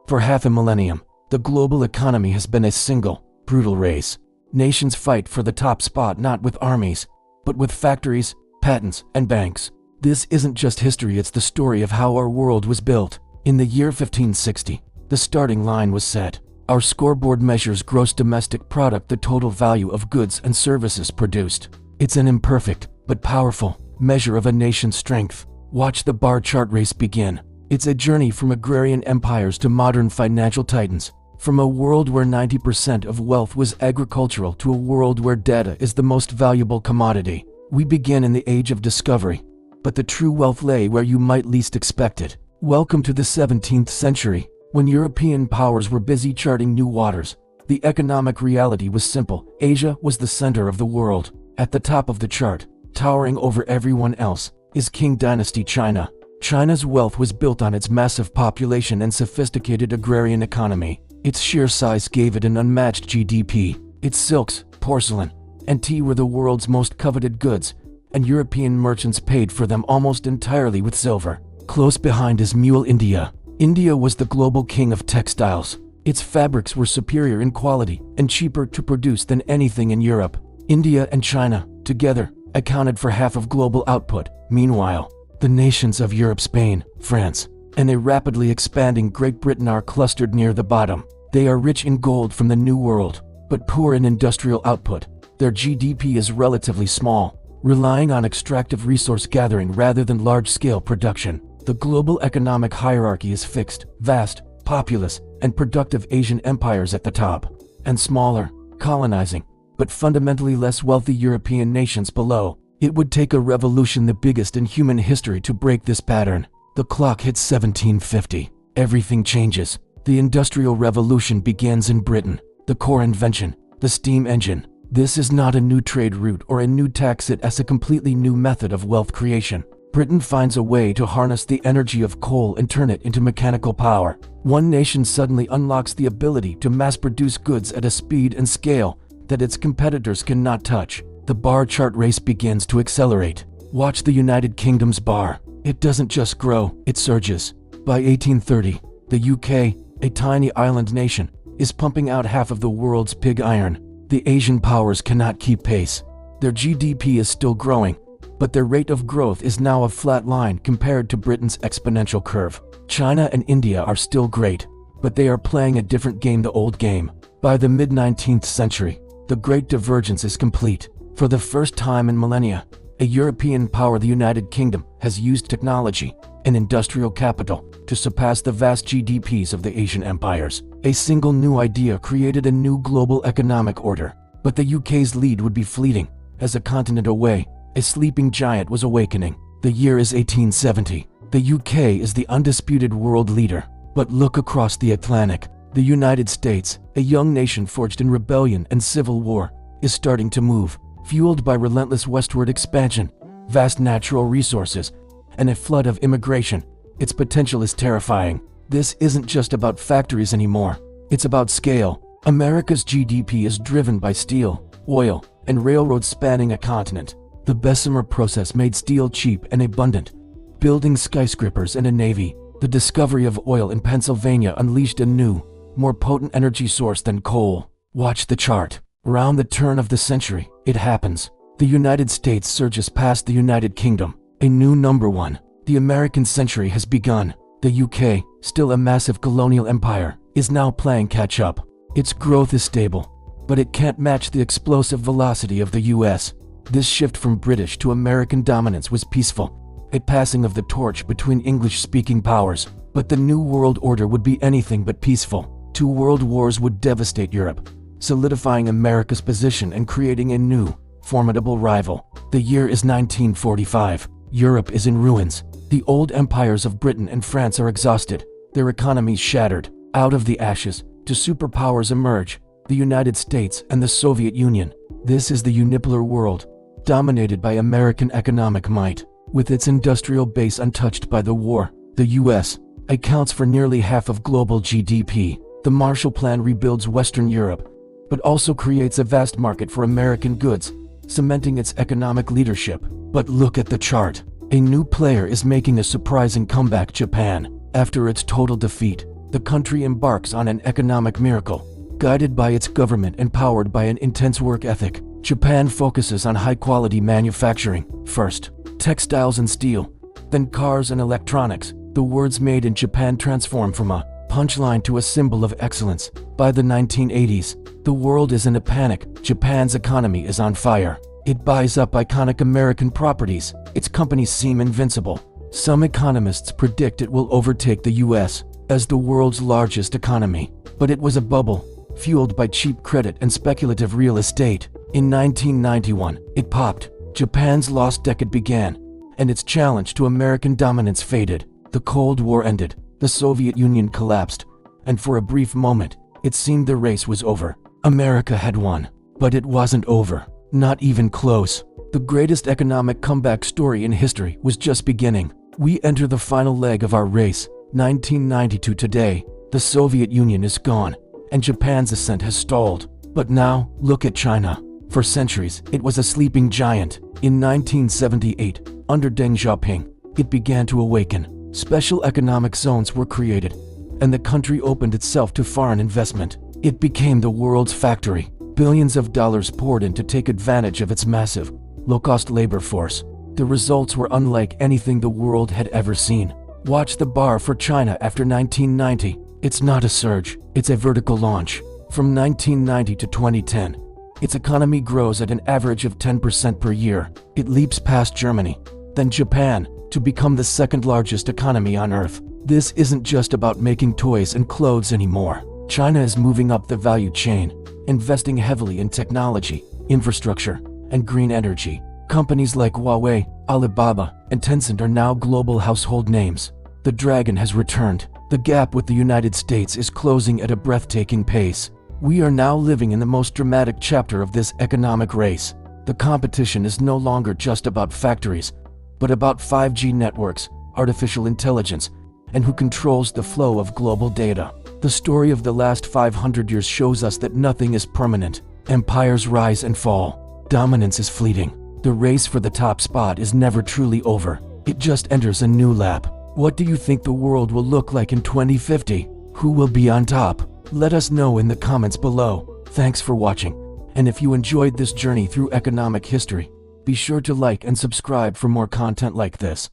For half a millennium, the global economy has been a single, brutal race. Nations fight for the top spot not with armies, but with factories, patents, and banks. This isn't just history, it's the story of how our world was built. In the year 1560, the starting line was set. Our scoreboard measures gross domestic product, the total value of goods and services produced. It's an imperfect, but powerful, measure of a nation's strength. Watch the bar chart race begin. It's a journey from agrarian empires to modern financial titans. From a world where 90% of wealth was agricultural to a world where data is the most valuable commodity. We begin in the age of discovery, but the true wealth lay where you might least expect it. Welcome to the 17th century, when European powers were busy charting new waters. The economic reality was simple. Asia was the center of the world. At the top of the chart, towering over everyone else, is Qing Dynasty China. China's wealth was built on its massive population and sophisticated agrarian economy. Its sheer size gave it an unmatched GDP. Its silks, porcelain, and tea were the world's most coveted goods, and European merchants paid for them almost entirely with silver. Close behind is Mule India. India was the global king of textiles. Its fabrics were superior in quality and cheaper to produce than anything in Europe. India and China, together, accounted for half of global output. Meanwhile, the nations of Europe, Spain, France, and a rapidly expanding Great Britain are clustered near the bottom. They are rich in gold from the New World, but poor in industrial output. Their GDP is relatively small, relying on extractive resource gathering rather than large-scale production. The global economic hierarchy is fixed, vast, populous, and productive Asian empires at the top, and smaller, colonizing, but fundamentally less wealthy European nations below. It would take a revolution, the biggest in human history, to break this pattern. The clock hits 1750. Everything changes. The Industrial Revolution begins in Britain. The core invention, the steam engine. This is not a new trade route or a new tax, it is a completely new method of wealth creation. Britain finds a way to harness the energy of coal and turn it into mechanical power. One nation suddenly unlocks the ability to mass-produce goods at a speed and scale that its competitors cannot touch. The bar chart race begins to accelerate. Watch the United Kingdom's bar. It doesn't just grow, it surges. By 1830, the UK, a tiny island nation, is pumping out half of the world's pig iron. The Asian powers cannot keep pace. Their GDP is still growing, but their rate of growth is now a flat line compared to Britain's exponential curve. China and India are still great, but they are playing a different game, the old game. By the mid-19th century, the Great Divergence is complete. For the first time in millennia, a European power, the United Kingdom, has used technology and industrial capital to surpass the vast GDPs of the Asian empires. A single new idea created a new global economic order, but the UK's lead would be fleeting. As a continent away, a sleeping giant was awakening. The year is 1870. The UK is the undisputed world leader. But look across the Atlantic. The United States, a young nation forged in rebellion and civil war, is starting to move. Fueled by relentless westward expansion, vast natural resources, and a flood of immigration, its potential is terrifying. This isn't just about factories anymore. It's about scale. America's GDP is driven by steel, oil, and railroads spanning a continent. The Bessemer process made steel cheap and abundant, building skyscrapers and a navy. The discovery of oil in Pennsylvania unleashed a new, more potent energy source than coal. Watch the chart. Around the turn of the century, it happens. The United States surges past the United Kingdom, a new number one. The American century has begun. The UK, still a massive colonial empire, is now playing catch up. Its growth is stable, but it can't match the explosive velocity of the US. This shift from British to American dominance was peaceful, a passing of the torch between English-speaking powers. But the New World Order would be anything but peaceful. 2 world wars would devastate Europe, solidifying America's position and creating a new, formidable rival. The year is 1945. Europe is in ruins. The old empires of Britain and France are exhausted, their economies shattered. Out of the ashes, 2 superpowers emerge, the United States and the Soviet Union. This is the unipolar world, dominated by American economic might. With its industrial base untouched by the war, the US accounts for nearly half of global GDP. The Marshall Plan rebuilds Western Europe, but also creates a vast market for American goods, cementing its economic leadership. But look at the chart. A new player is making a surprising comeback. Japan. After its total defeat, the country embarks on an economic miracle. Guided by its government and powered by an intense work ethic, Japan focuses on high-quality manufacturing. First, textiles and steel, then cars and electronics. The words made in Japan transform from a punchline to a symbol of excellence. By the 1980s, the world is in a panic. Japan's economy is on fire. It buys up iconic American properties. Its companies seem invincible. Some economists predict it will overtake the US as the world's largest economy. But it was a bubble, fueled by cheap credit and speculative real estate. In 1991, it popped. Japan's lost decade began, and its challenge to American dominance faded. The Cold War ended, the Soviet Union collapsed, and for a brief moment, it seemed the race was over. America had won, but it wasn't over. Not even close. The greatest economic comeback story in history was just beginning. We enter the final leg of our race. 1992 today, the Soviet Union is gone, and Japan's ascent has stalled. But now, look at China. For centuries, it was a sleeping giant. In 1978, under Deng Xiaoping, it began to awaken. Special economic zones were created, and the country opened itself to foreign investment. It became the world's factory. Billions of dollars poured in to take advantage of its massive, low-cost labor force. The results were unlike anything the world had ever seen. Watch the bar for China after 1990. It's not a surge, it's a vertical launch. From 1990 to 2010, its economy grows at an average of 10% per year. It leaps past Germany, then Japan, to become the second largest economy on Earth. This isn't just about making toys and clothes anymore. China is moving up the value chain, investing heavily in technology, infrastructure, and green energy. Companies like Huawei, Alibaba, and Tencent are now global household names. The dragon has returned. The gap with the United States is closing at a breathtaking pace. We are now living in the most dramatic chapter of this economic race. The competition is no longer just about factories, but about 5G networks, artificial intelligence, and who controls the flow of global data. The story of the last 500 years shows us that nothing is permanent. Empires rise and fall. Dominance is fleeting. The race for the top spot is never truly over. It just enters a new lap. What do you think the world will look like in 2050? Who will be on top? Let us know in the comments below. Thanks for watching. And if you enjoyed this journey through economic history, be sure to like and subscribe for more content like this.